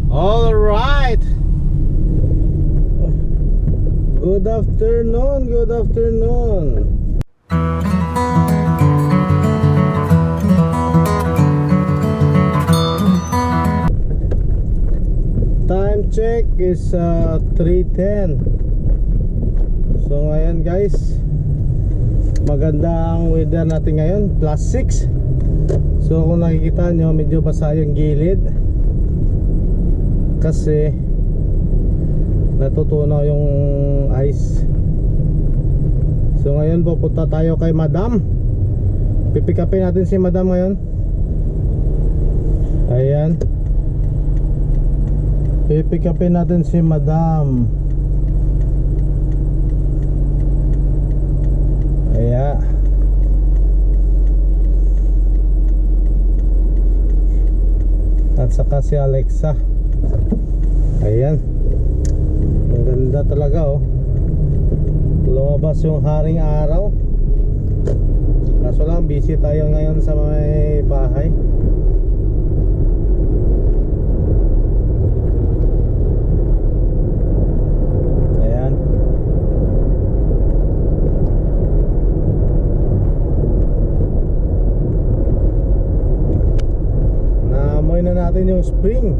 All right. Good afternoon, good afternoon. Time check is 3:10. So ngayon guys, maganda ang weather natin ngayon, +6. So kung nakikita nyo, medyo basa yung gilid kasi natutunaw yung ice. So ngayon pupunta tayo kay Madam. Pipikapin natin si Madam ngayon. Ayan, pipikapin natin si Madam. Ayan. At saka si Alexa. Ayan, ang ganda talaga oh. Lumabas yung haring araw. Kaso lang busy tayo ngayon sa may bahay. Ayan. Naamoy na natin yung spring.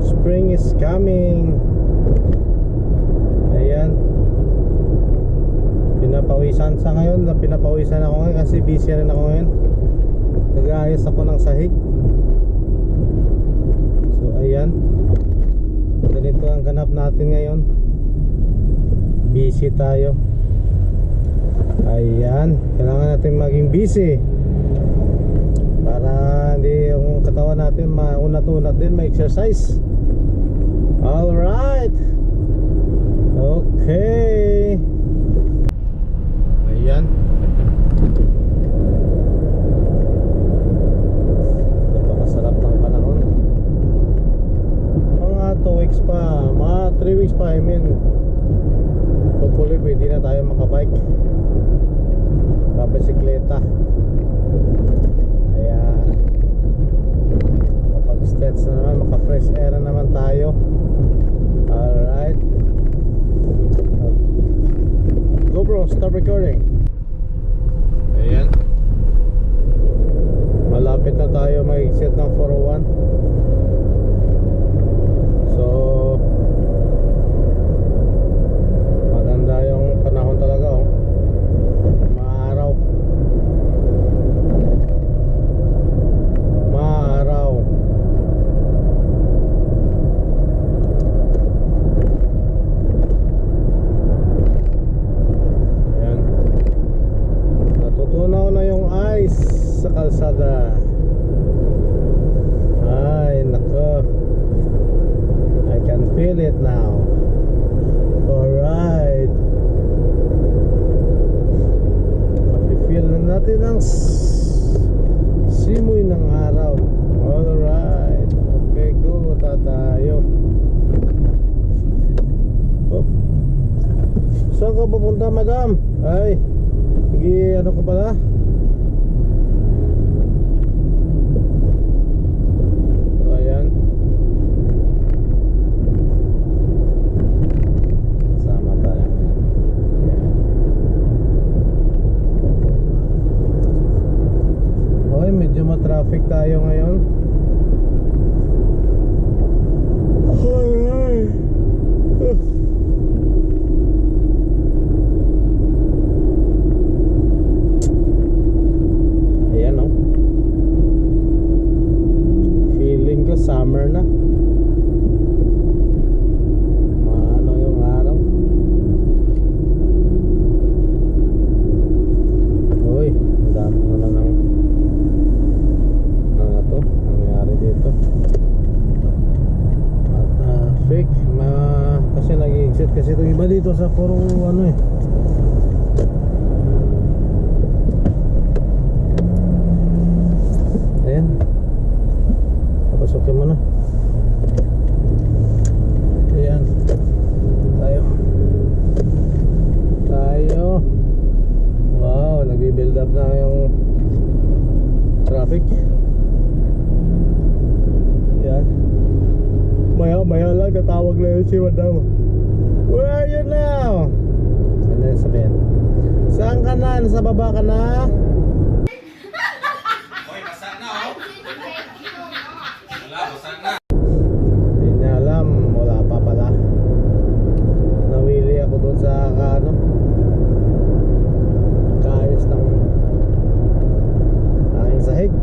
Spring is coming. Ayan. Pinapawisan sa ngayon. Pinapawisan ako ngayon kasi busy rin ako ngayon. Nag-aayos ako ng sahig. So ayan, ganito ang ganap natin ngayon. Busy tayo. Ayan, kailangan natin maging busy para hindi yung katawan natin maunat-unat din, ma-exercise. Alright. Okay. Ayan. Napakasarap ng panahon. Mga 2 weeks pa, mga 3 weeks pa, I mean, hopefully pwede na tayo makabike, kabisikleta. Ayan, makapag-stretch na naman, maka-fresh air na naman tayo. Alright. Go bro, stop recording. Ayan, malapit na tayo mag-exit ng 401. So maganda yung panahon talaga oh. Maaraw. Maaraw. Ayan, natutunaw na yung ice sa kalsada. Ay nako, I can feel it now. Alright, mapifeel na natin ang simoy ng araw. Alright, okay, go tayo. Oh. Saan ka pupunta, Madam? Ay, ano ka pala? So ayan, kasama tayo. Ayan. Okay, medyo ma-traffic tayo ngayon. Alright. Ayan oh. Feeling ko summer na. Maano yung araw. Uy, ang dami na ng ito nangyari dito. At fake kasi nag-exit kasi itong iba dito sa puro ano eh. Ayan, papasukin mo na. Ayan, tayo. Wow, nagbi-build up na yung traffic. Ayan. Tatawag na yun si madam. Where are you now? Ano yun sabihin? Saan ka na? Nasa baba ka na? Hoy, basa na oh. Wala, basa na. Hindi niya alam. Wala pa pala. Nawili ako doon sa kaayos ng aking sahig.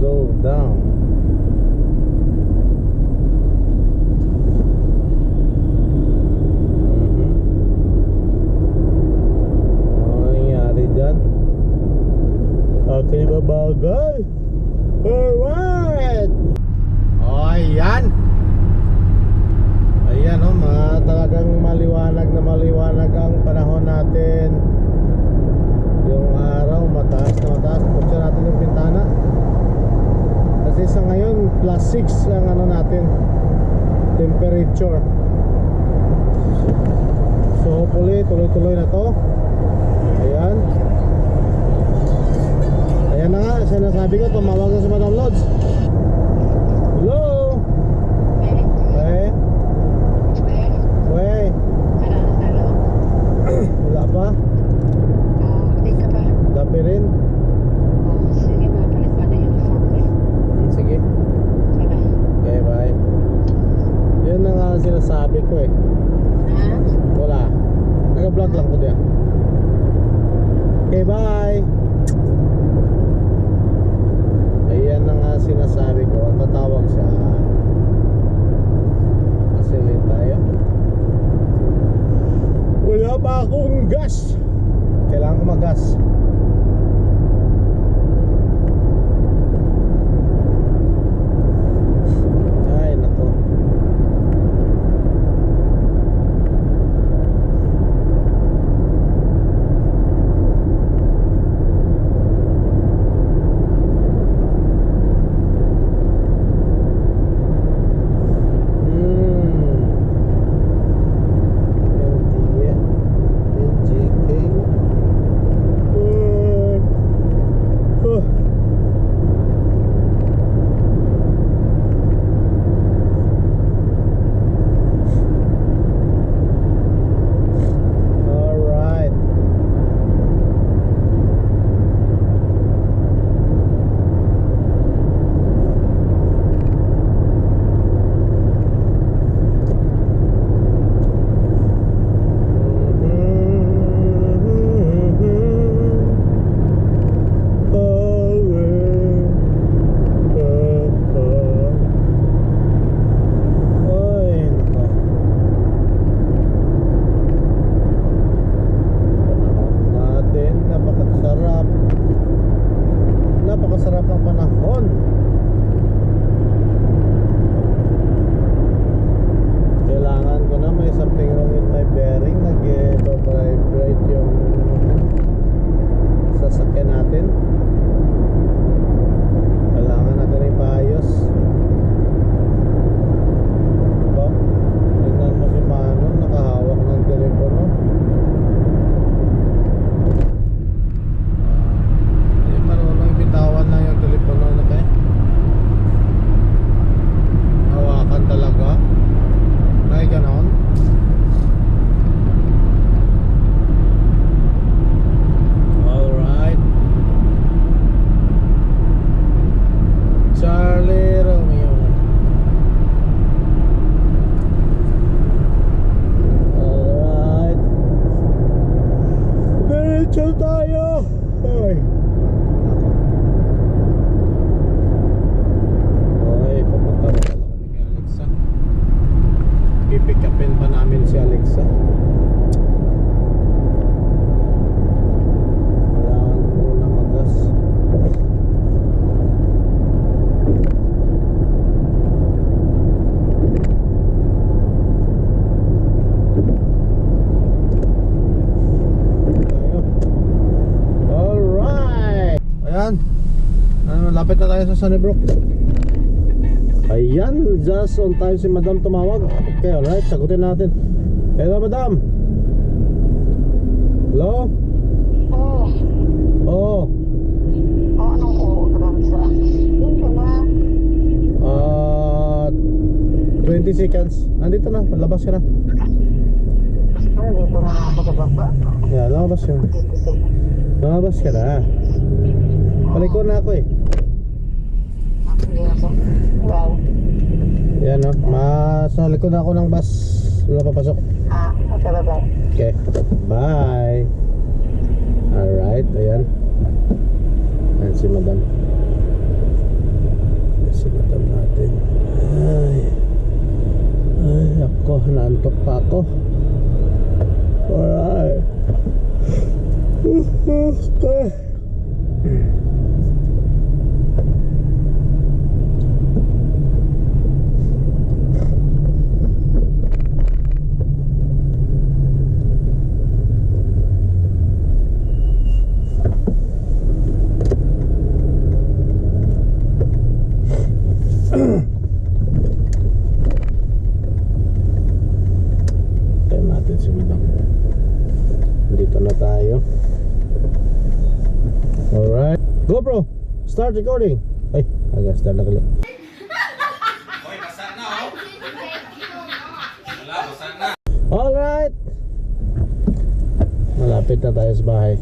Slow down. Ano nangyari dyan? Aking babagay. Alright. Oh, ayan. Ayan oh, talagang maliwanag na maliwanag ang panahon natin. Yung araw mataas na mataas. Pagsa natin yung pintana. Kasi sa ngayon +6 ang ano natin temperature. So hopefully tuloy-tuloy na to. Ayan. Ayan na nga, sinasabi ko, tumawag na si Madam Lods. Hello? Wey? Wala pa? Gabi rin? Sige. Okay, bye. Yun na nga sinasabi ko eh. Wala. Nag-vlog lang ko diyan. Okay, bye. Ayan na nga sinasabi ko. Tatawag siya. Asilin tayo. Wala pa akong gas. Kailangan ko mag-gas. malapit na tayo sa Sunnybrook. Ayan, just on time si Madam tumawag. Okay, alright, sagutin natin. Hello, Madam. Hello? Oo. Oo. Anong oras? Yun ka na. 20 seconds. Nandito na, labas ka na. Dito na ako sa baba. Yeah, labas yun. Labas ka na. Paliko na ako eh. Hindi ako. Wow. Yan no, sa likod na ako ng bus. Wala papasok. Okay, bye-bye. Okay, bye. Alright, ayan. Ayan si Madam. Ayan si Madam natin. Ay, ako, naantok pa ako. Alright. Okay. Tayo natin si Madam. Dito na tayo. Alright. GoPro, start recording. Ay, agad start na kali. Hoy, basa na oh. Wala, basa na. Alright. Malapit na tayo sa bahay.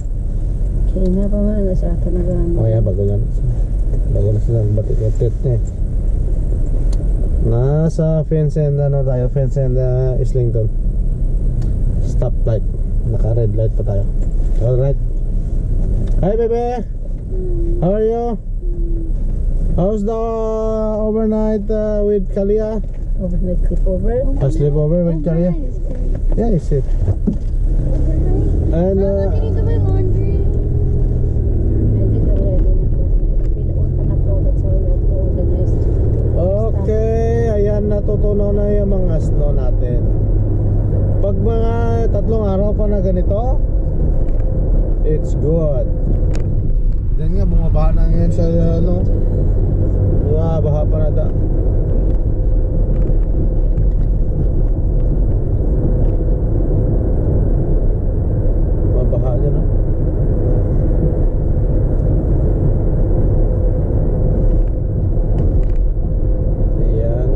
Okay na pa man. Sa atin na gano'n. O yan, bago na. Bago na sila. Batik-batik na eh. Nasa fence and ano tayo, fence and Islington. Stop light. Naka red light pa tayo. Alright. Hi baby. How are you? How's the overnight with Kalia? Overnight sleepover. A sleepover with Kalia? Yeah, you see. And Mama, can you do my laundry? I did already na po. Pinuunta na to. That's all we have to organize. okay, ayan, natutunaw na yung mga snow natin. Pag mga 3 araw pa na ganito, it's good. Yan nga, bumabaha na ngayon sa ano. Baha pa na da. Bumabaha dyan, no? Ayan.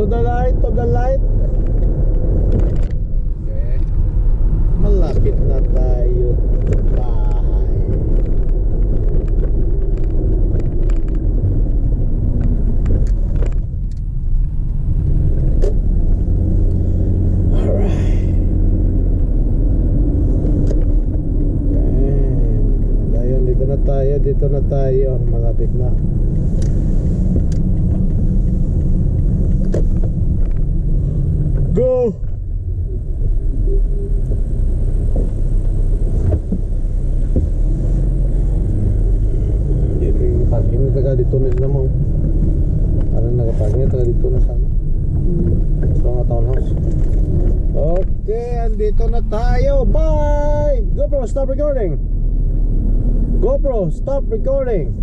To the light, to the light. Okay. Malapit na tayo sa bahay. Alright. Ayun, dito na tayo. Malapit na. Go! Dito yung parking na taga dito na sila mo. Parang nakaparking na taga dito na sana. Sa mga townhouse. Okay, andito na tayo. Bye! GoPro, stop recording. GoPro, stop recording.